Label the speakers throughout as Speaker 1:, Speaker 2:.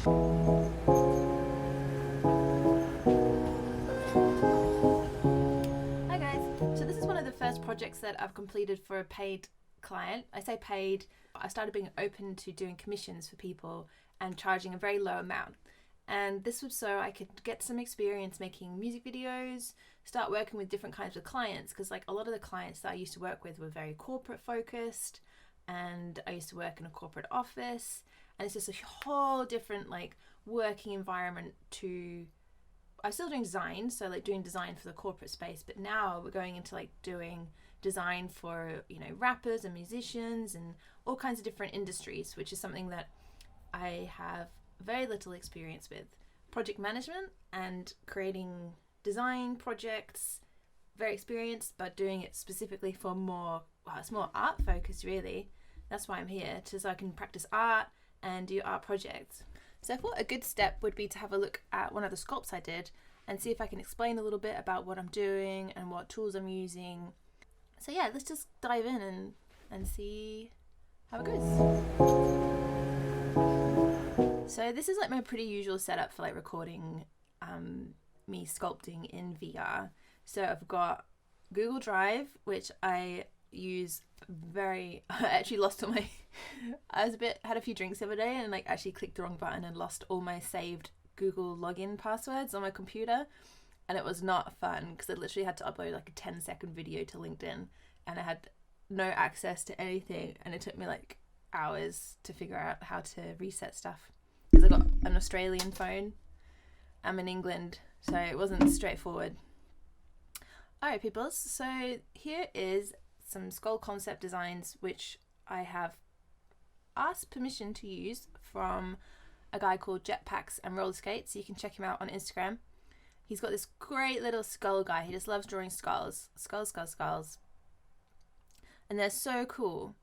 Speaker 1: Hi guys, so this is one of the first projects that I've completed for a paid client. I say paid, I started being open to doing commissions for people and charging a very low amount. And this was so I could get some experience making music videos, start working with different kinds of clients, because like a lot of the clients that I used to work with were very corporate focused, and I used to work in a corporate office, and it's just a whole different like working environment to, I'm still doing design, so like doing design for the corporate space, but now we're going into like doing design for, you know, rappers and musicians and all kinds of different industries, which is something that I have very little experience with. Project management and creating design projects, very experienced, but doing it specifically for more, well, it's more art focused really. That's why I'm here, so I can practice art and do art projects. So I thought a good step would be to have a look at one of the sculpts I did and see if I can explain a little bit about what I'm doing and what tools I'm using. So yeah, let's just dive in and see how it goes. So this is like my pretty usual setup for like recording me sculpting in VR. So I've got Google Drive, which I use I actually lost all my had a few drinks the other day and like actually clicked the wrong button and lost all my saved Google login passwords on my computer, and it was not fun because I literally had to upload like a 10-second video to LinkedIn and I had no access to anything, and it took me like hours to figure out how to reset stuff because I got an Australian phone. I'm in England, so it wasn't straightforward. Alright peoples, so here is some skull concept designs which I have asked permission to use from a guy called Jetpacks and Roller Skates, so you can check him out on Instagram. He's got this great little skull guy. He just loves drawing skulls. Skulls. And they're so cool.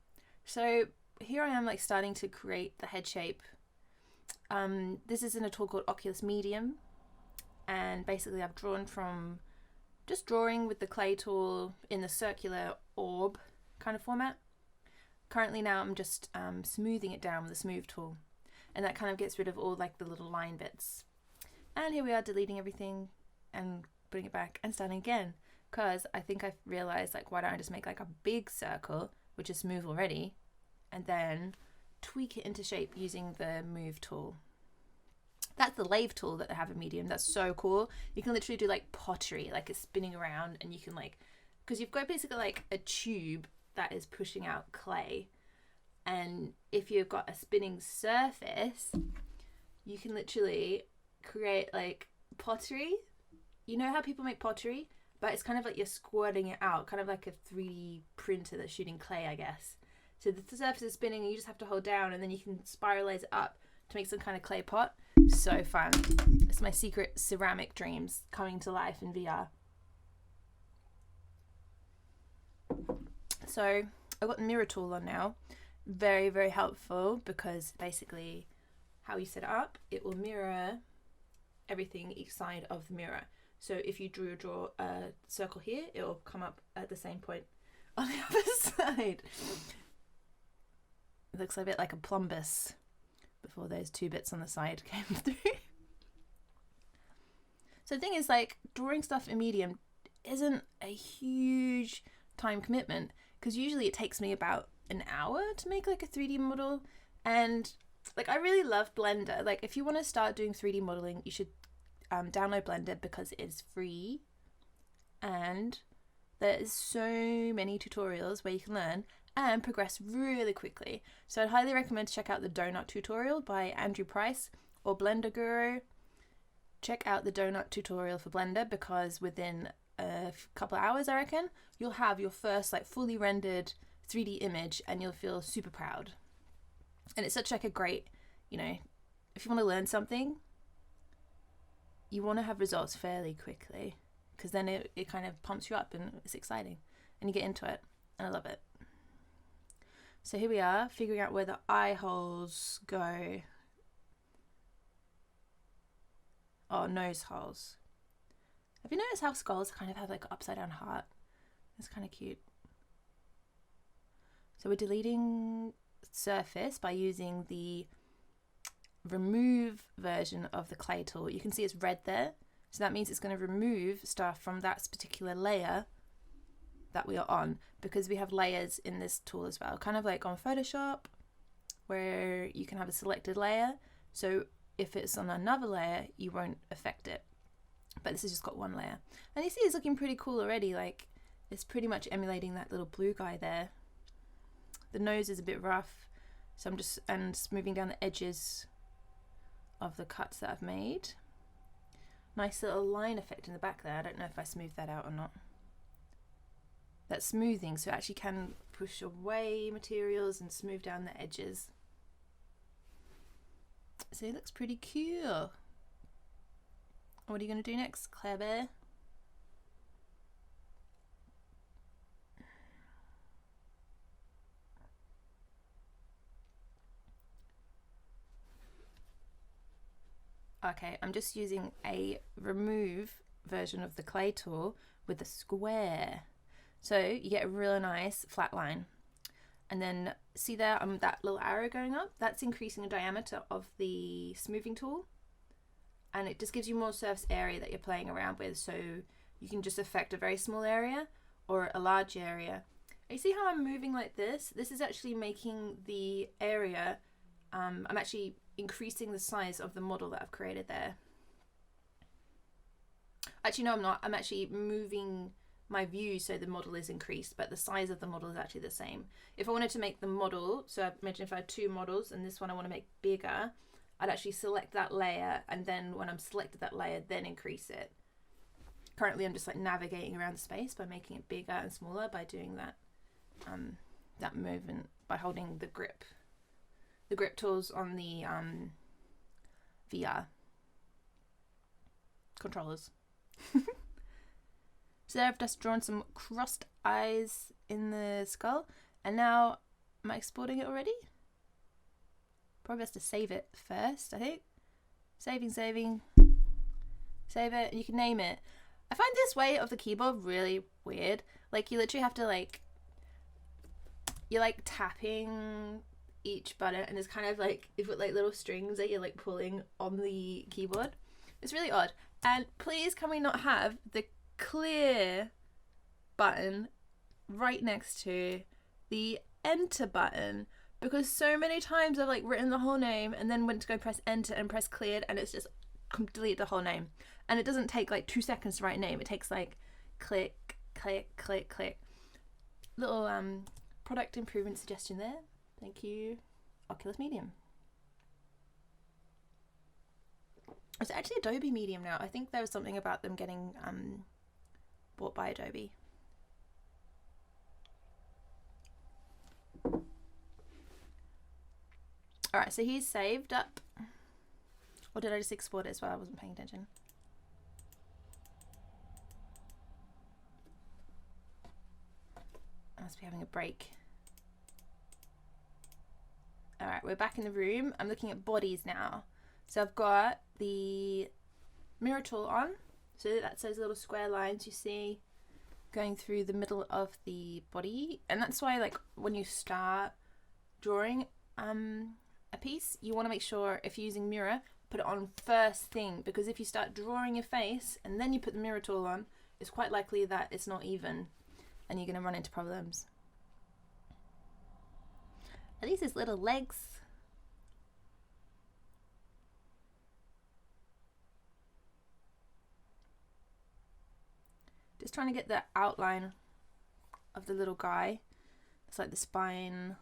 Speaker 1: So here I am like starting to create the head shape. This is in a tool called Oculus Medium, and basically I've drawn from just drawing with the clay tool in the circular orb kind of format. Currently now I'm just smoothing it down with the smooth tool, and that kind of gets rid of all like the little line bits. And here we are deleting everything and putting it back and starting again, because I think I've realized like, why don't I just make like a big circle which is smooth already and then tweak it into shape using the move tool. That's the lathe tool that they have in Medium. That's so cool. You can literally do like pottery, like it's spinning around, and you can like, because you've got basically like a tube that is pushing out clay, and if you've got a spinning surface, you can literally create like pottery. You know how people make pottery, but it's kind of like you're squirting it out, kind of like a 3D printer that's shooting clay, I guess. So the surface is spinning and you just have to hold down, and then you can spiralize it up to make some kind of clay pot. So fun. It's my secret ceramic dreams coming to life in VR. So I've got the mirror tool on now. Very, very helpful, because basically how you set it up, it will mirror everything each side of the mirror. So if you draw a circle here, it will come up at the same point on the other side. It looks a bit like a plumbus before those two bits on the side came through. So the thing is, like, drawing stuff in Medium isn't a huge time commitment, because usually it takes me about an hour to make like a 3D model. And like, I really love Blender. Like, if you want to start doing 3D modeling, you should download Blender, because it is free and there's so many tutorials where you can learn and progress really quickly. So I'd highly recommend to check out the donut tutorial by Andrew Price, or Blender Guru. Check out the donut tutorial for Blender, because within a couple of hours, I reckon, you'll have your first like fully rendered 3D image, and you'll feel super proud. And it's such like a great, you know, if you want to learn something, you want to have results fairly quickly, because then it kind of pumps you up and it's exciting and you get into it, and I love it. So here we are, figuring out where the eye holes go. Oh, nose holes. Have you noticed how skulls kind of have like an upside down heart? It's kind of cute. So we're deleting surface by using the remove version of the clay tool. You can see it's red there. So that means it's going to remove stuff from that particular layer that we are on, because we have layers in this tool as well. Kind of like on Photoshop, where you can have a selected layer. So if it's on another layer, you won't affect it. But this has just got one layer. And you see it's looking pretty cool already. Like, it's pretty much emulating that little blue guy there. The nose is a bit rough. So I'm just moving down the edges of the cuts that I've made. Nice little line effect in the back there. I don't know if I smoothed that out or not. That's smoothing, so it actually can push away materials and smooth down the edges. So it looks pretty cool. What are you going to do next, Claire Bear? Okay, I'm just using a remove version of the clay tool with a square. So you get a really nice flat line. And then see there, that little arrow going up? That's increasing the diameter of the smoothing tool. And it just gives you more surface area that you're playing around with. So you can just affect a very small area or a large area. You see how I'm moving like this? This is actually making the area, I'm actually increasing the size of the model that I've created there. Actually, no, I'm not. I'm actually moving my view so the model is increased, but the size of the model is actually the same. If I wanted to make the model, so I mentioned if I had two models and this one I want to make bigger, I'd actually select that layer, and then when I'm selected that layer, then increase it. Currently I'm just like navigating around the space by making it bigger and smaller by doing that that movement by holding the grip tools on the VR controllers. So there I've just drawn some crossed eyes in the skull, and now am I exporting it already? Probably has to save it first, I think. Saving, save it, and you can name it. I find this way of the keyboard really weird. Like, you literally have to you're like tapping each button, and it's kind of like you've got like little strings that you're like pulling on the keyboard. It's really odd. And please, can we not have the clear button right next to the enter button? Because so many times I've like written the whole name and then went to go press enter and press cleared, and it's just delete the whole name. And it doesn't take like 2 seconds to write a name. It takes like click, click, click, click. Little product improvement suggestion there. Thank you, Oculus Medium. It's actually Adobe Medium now. I think there was something about them getting bought by Adobe. Alright, so he's saved up. Or did I just export it as well? I wasn't paying attention. I must be having a break. Alright, we're back in the room. I'm looking at bodies now. So I've got the mirror tool on. So that's those little square lines you see going through the middle of the body. And that's why, like, when you start drawing a piece, you want to make sure, if you're using mirror, put it on first thing, because if you start drawing your face and then you put the mirror tool on, it's quite likely that it's not even and you're going to run into problems. Are these his little legs? Just trying to get the outline of the little guy. It's like the spine.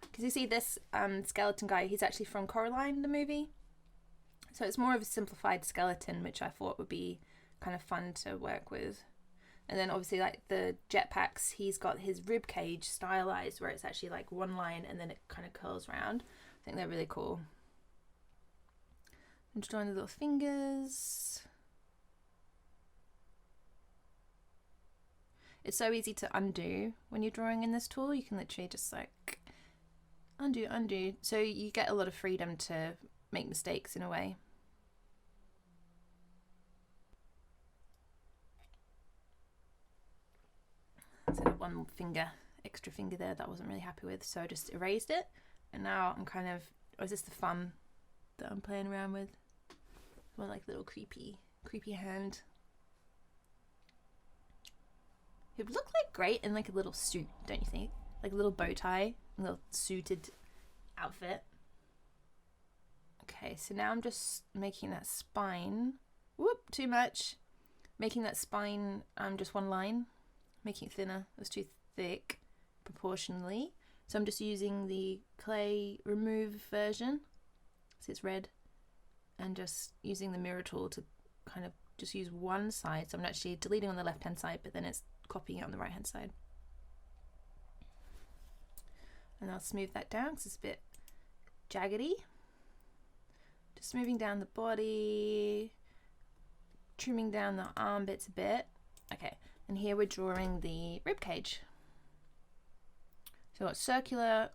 Speaker 1: Because you see this skeleton guy, he's actually from Coraline, the movie. So it's more of a simplified skeleton, which I thought would be kind of fun to work with. And then obviously, like the jetpacks, he's got his rib cage stylized where it's actually like one line and then it kind of curls around. I think they're really cool. I'm just drawing the little fingers. It's so easy to undo when you're drawing in this tool. You can literally just like undo. So you get a lot of freedom to make mistakes in a way. So one finger, extra finger there that I wasn't really happy with, so I just erased it. And now I'm kind of Or is this the thumb that I'm playing around with? More like little creepy hand. It would look like great in like a little suit, don't you think? Like a little bow tie, a little suited outfit. Okay, so now I'm just making that spine. Whoop, too much. Making that spine just one line. Making it thinner. It was too thick proportionally. So I'm just using the clay remove version. See, it's red. And just using the mirror tool to kind of just use one side. So I'm actually deleting on the left hand side, but then it's copying it on the right hand side. And I'll smooth that down because it's a bit jaggedy. Just moving down the body, trimming down the arm bits a bit. Okay, and here we're drawing the rib cage. So I've got circular,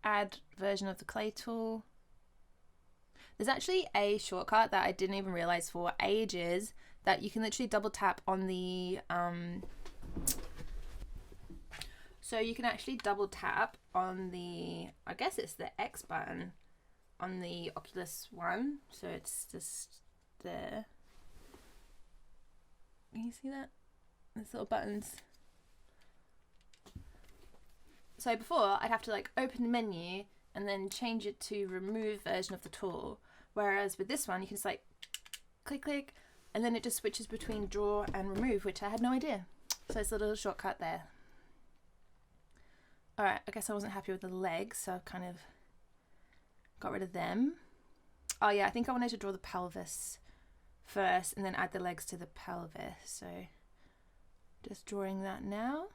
Speaker 1: add version of the clay tool. There's actually a shortcut that I didn't even realize for ages that you can literally double tap on the so you can actually double tap on the, I guess it's the X button on the Oculus One. So it's just there. Can you see that? Those little buttons. So before I'd have to like open the menu and then change it to remove version of the tool. Whereas with this one, you can just like click, click, and then it just switches between draw and remove, which I had no idea. So it's a little shortcut there. All right, I guess I wasn't happy with the legs, so I've kind of got rid of them. Oh yeah, I think I wanted to draw the pelvis first and then add the legs to the pelvis. So just drawing that now.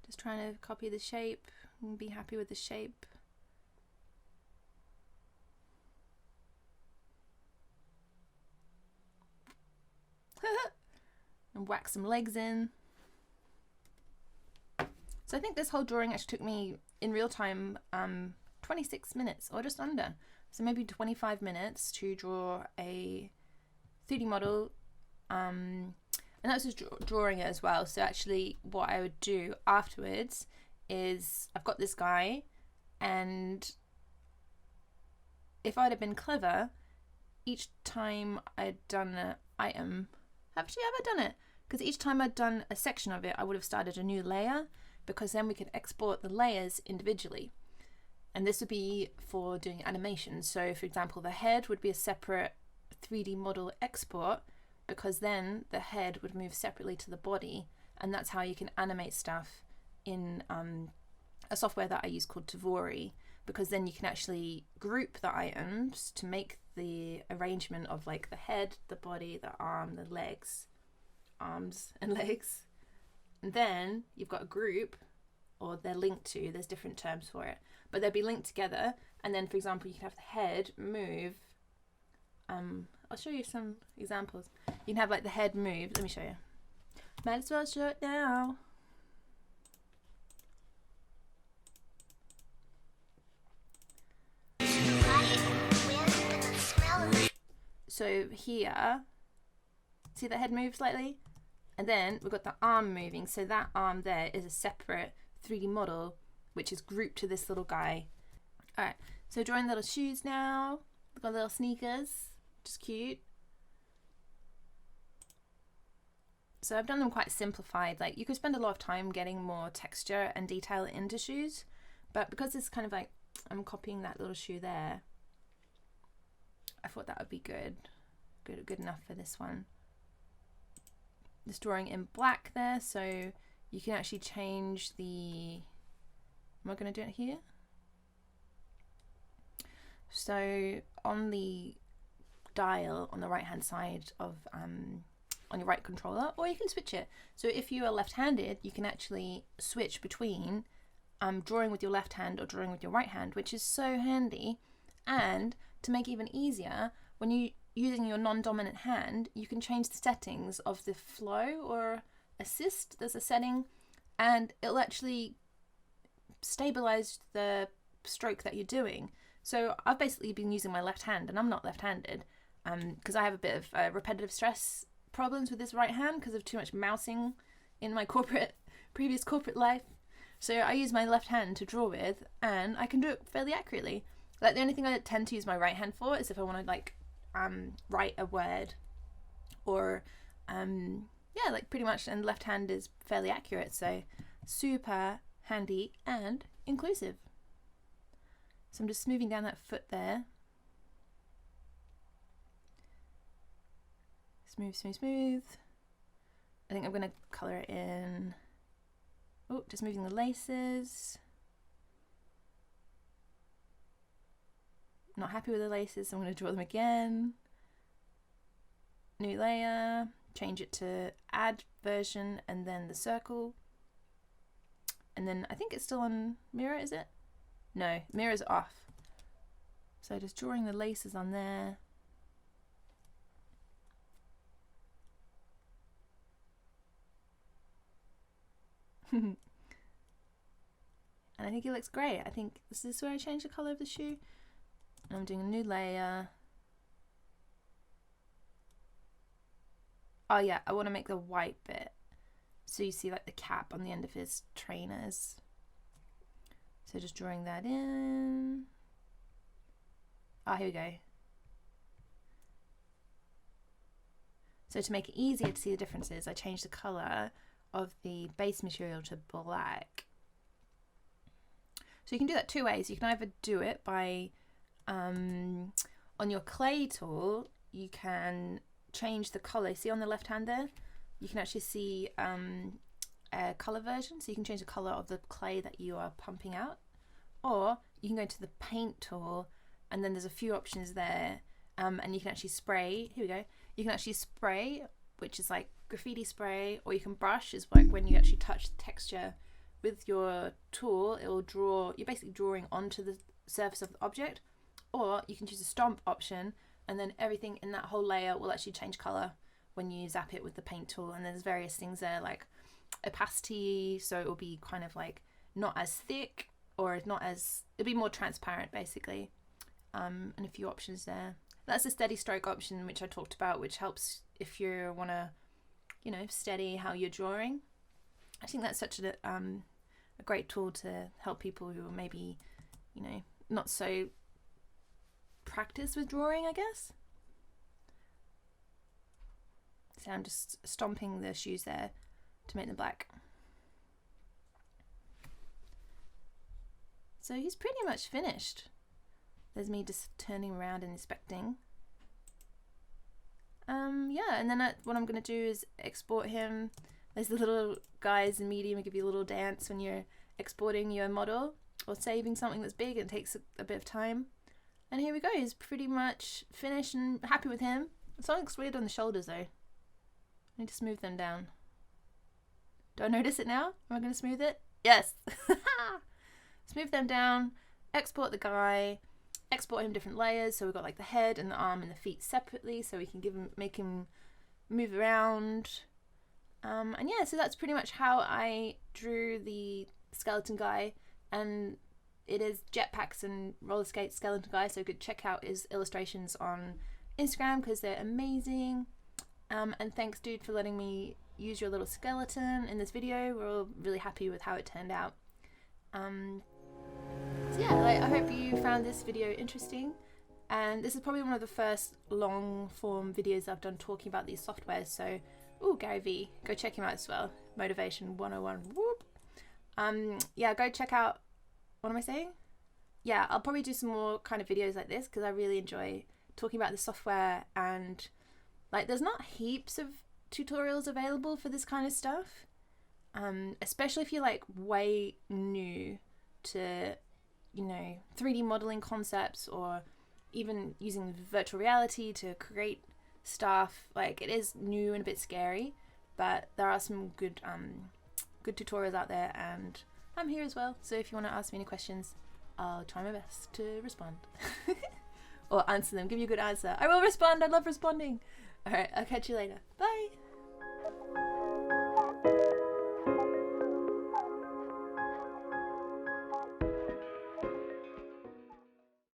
Speaker 1: Just trying to copy the shape and be happy with the shape. And whack some legs in. So I think this whole drawing actually took me in real time 26 minutes or just under. So maybe 25 minutes to draw a 3D model. And that's just drawing it as well. So actually what I would do afterwards is I've got this guy, and if I'd have been clever, each time I'd done an item, actually have I done it? Because each time I'd done a section of it, I would have started a new layer, because then we could export the layers individually. And this would be for doing animations. So for example, the head would be a separate 3D model export, because then the head would move separately to the body, and that's how you can animate stuff in a software that I use called Tvori, because then you can actually group the items to make the arrangement of like the head, the body, the arm, the legs, arms and legs, and then you've got a group, or they're linked to, there's different terms for it, but they'll be linked together. And then for example, you can have the head move, I'll show you some examples. You can have like the head move. Let me show you. Might as well show it now. So here, see the head move slightly? And then we've got the arm moving. So that arm there is a separate 3D model, which is grouped to this little guy. All right, so drawing little shoes now. We've got little sneakers, just cute. So I've done them quite simplified. Like you could spend a lot of time getting more texture and detail into shoes, but because it's kind of like I'm copying that little shoe there, I thought that would be good enough for this one. Just drawing in black there, so you can actually change the, am I going to do it here? So on the dial on the right hand side of on your right controller, or you can switch it. So if you are left-handed, you can actually switch between drawing with your left hand or drawing with your right hand, which is so handy. And to make it even easier, when you using your non-dominant hand, you can change the settings of the flow or assist. There's a setting, and it'll actually stabilize the stroke that you're doing. So I've basically been using my left hand, and I'm not left-handed because I have a bit of repetitive stress problems with this right hand because of too much mousing in my previous corporate life. So I use my left hand to draw with, and I can do it fairly accurately. Like the only thing I tend to use my right hand for is if I want to like write a word, or yeah, like pretty much, and left hand is fairly accurate, so super handy and inclusive. So I'm just smoothing down that foot there. Smooth, smooth, smooth. I think I'm going to colour it in. Oh, just moving the laces. Not happy with the laces, so I'm going to draw them again. New layer, change it to add version, and then the circle. And then I think it's still on mirror, is it? No, mirror's off. So just drawing the laces on there. And I think it looks great. I think this is where I change the color of the shoe. And I'm doing a new layer. Oh yeah, I want to make the white bit, so you see like the cap on the end of his trainers. So just drawing that in. Oh, here we go. So to make it easier to see the differences, I changed the color of the base material to black. So you can do that two ways. You can either do it by on your clay tool, you can change the color. See on the left hand there, you can actually see a color version, so you can change the color of the clay that you are pumping out. Or you can go to the paint tool, and then there's a few options there, and you can actually spray. Here we go. You can actually spray, which is like graffiti spray, or you can brush, is like when you actually touch the texture with your tool, it will draw. You're basically drawing onto the surface of the object. Or you can choose a stomp option, and then everything in that whole layer will actually change color when you zap it with the paint tool. And there's various things there, like opacity, so it will be kind of like not as thick, or not as, it'll be more transparent basically, and a few options there. That's the steady stroke option, which I talked about, which helps if you want to, you know, steady how you're drawing. I think that's such a great tool to help people who are maybe, you know, not so practice with drawing, I guess. So I'm just stomping the shoes there to make them black. So he's pretty much finished. There's me just turning around and inspecting. Yeah, and then what I'm going to do is export him. There's the little guys in Medium who give you a little dance when you're exporting your model or saving something that's big and takes a bit of time. And here we go, he's pretty much finished and happy with him. Something looks weird on the shoulders though. I need to smooth them down. Do I notice it now? Am I going to smooth it? Yes! Smooth them down, export the guy, export him different layers, so we've got like the head and the arm and the feet separately, so we can make him move around. And yeah, so that's pretty much how I drew the skeleton guy, and it is jetpacks and roller skate skeleton guy, so you could check out his illustrations on Instagram because they're amazing. And thanks dude for letting me use your little skeleton in this video. We're all really happy with how it turned out. So yeah, I hope you found this video interesting, and this is probably one of the first long form videos I've done talking about these softwares, so Gary V, go check him out as well. Motivation 101. Whoop. Yeah, go check out, what am I saying? Yeah, I'll probably do some more kind of videos like this because I really enjoy talking about the software, and like there's not heaps of tutorials available for this kind of stuff, especially if you're like way new to, you know, 3D modeling concepts or even using virtual reality to create stuff. Like it is new and a bit scary, but there are some good tutorials out there, and I'm here as well, so if you want to ask me any questions, I'll try my best to respond. Or answer them, give you a good answer. I will respond, I love responding. Alright, I'll catch you later. Bye!